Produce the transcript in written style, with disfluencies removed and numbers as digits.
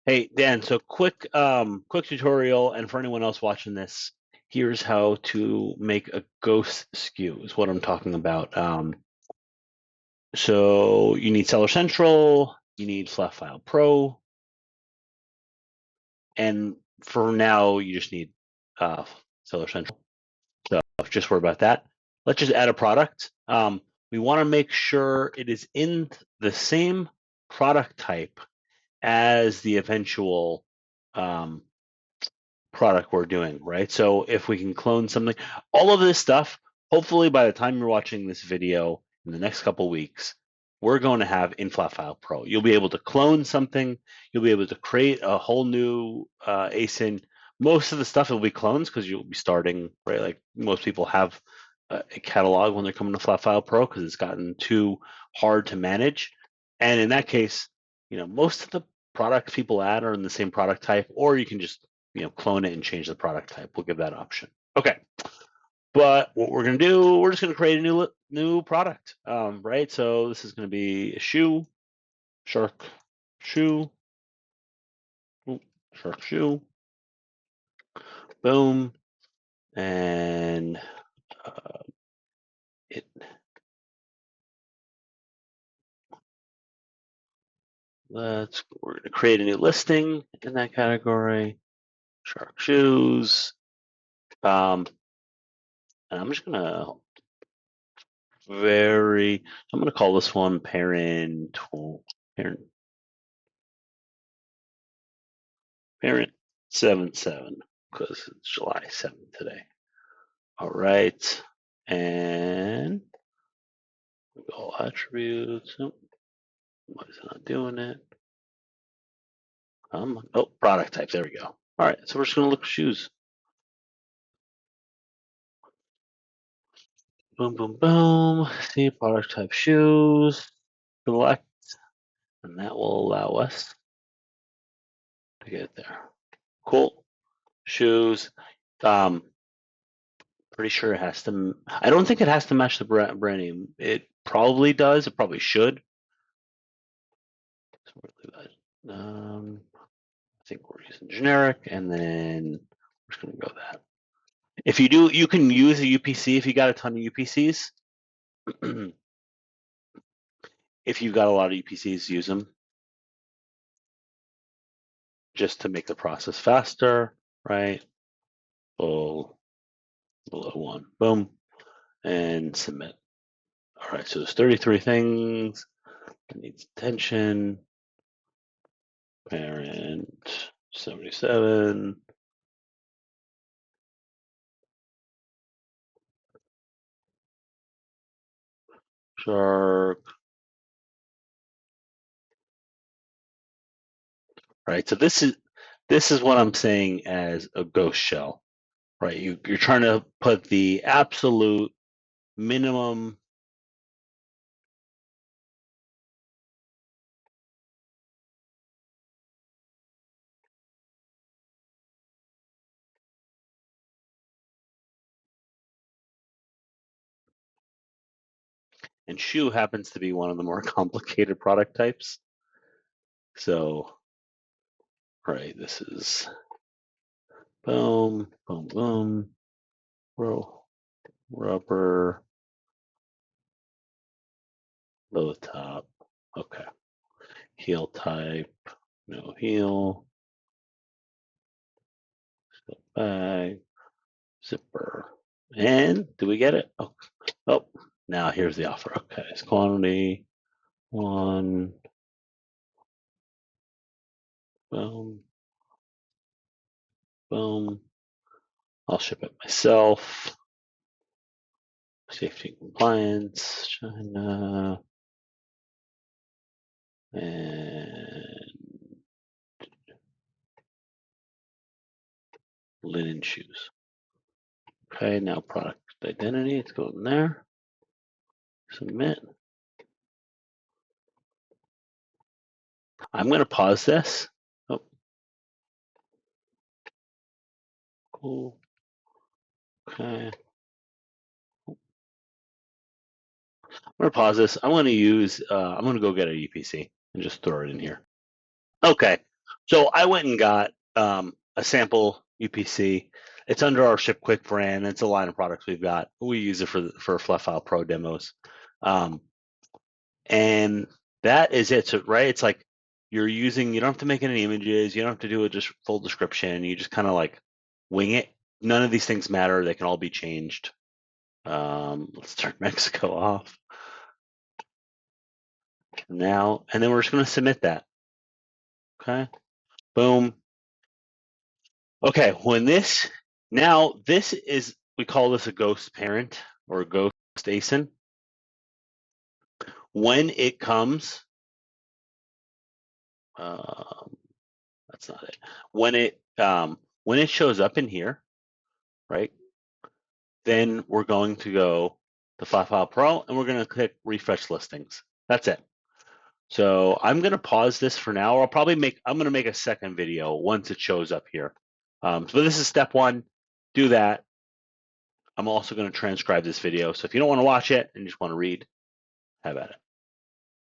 Hey, Dan, so quick tutorial, and for anyone else watching this, here's how to make a ghost skew is what I'm talking about. So you need Seller Central, you need FlatFilePro, and for now you just need Seller Central. So just worry about that. Let's just add a product. We want to make sure it is in the same product type as the eventual um, product we're doing, right? So if we can clone something, all of this stuff, hopefully by the time you're watching this video in the next couple weeks, we're going to have in FlatFilePro. You'll be able to clone something. You'll be able to create a whole new ASIN. Most of the stuff will be clones because you'll be starting, right? Like most people have a catalog when they're coming to FlatFilePro because it's gotten too hard to manage. And in that case, most of the products people add are in the same product type, or you can just clone it and change the product type. We'll give that option. Okay. But what we're going to do, we're just going to create a new product, right? So this is going to be a shoe, shark shoe, shark shoe, boom, and it. We're going to create a new listing in that category, shark shoes, and I'm just going to I'm going to call this one parent Parent 7/7 because it's July 7th today. All right. And all attributes. Oh, why is it not doing it? Oh, product types. There we go. All right. So we're just going to look for shoes. Boom, boom, boom. See product type shoes. Select. And that will allow us to get it there. Cool. Shoes. Um, Pretty sure it has to. I don't think it has to match the brand name. It probably does. It probably should. So I think we're using generic, and then we're just going to go that. If you do, you can use a UPC if you got a ton of UPCs. If you've got a lot of UPCs, use them just to make the process faster, right? Below one, boom, and submit. All right, so there's 33 things. It needs attention. Parent 77. Shark. Right. So this is what I'm saying as a ghost shell, right? You're trying to put the absolute minimum. And shoe happens to be one of the more complicated product types. So, right, this is boom, boom, boom, rubber, low top. Okay. Heel type, no heel, bag, zipper. And do we get it? Oh, now here's the offer. Okay, it's quantity one, boom, boom. I'll ship it myself. Safety and compliance, China, and linen shoes. Okay, now product identity, it's going there. Submit. I'm going to pause this. Oh, cool. Okay. I'm going to pause this. I'm going to go get a UPC and just throw it in here. Okay. So I went and got a sample UPC. It's under our Ship Quick brand. It's a line of products we've got. We use it for FlatFilePro demos, and that is it. So right, it's like you're using. You don't have to make any images. You don't have to do a just full description. You just kind of like wing it. None of these things matter. They can all be changed. Let's turn Mexico off now, and then we're just going to submit that. Okay, boom. Okay, when this now this is we call this a ghost parent or a ghost ASIN. When it comes, that's not it. When it shows up in here, right? Then we're going to go to FlatFilePro and we're going to click Refetch Listings. That's it. So I'm going to pause this for now. Or I'm going to make a second video once it shows up here. So this is step one. Do that. I'm also going to transcribe this video. So if you don't want to watch it and you just want to read, have at it.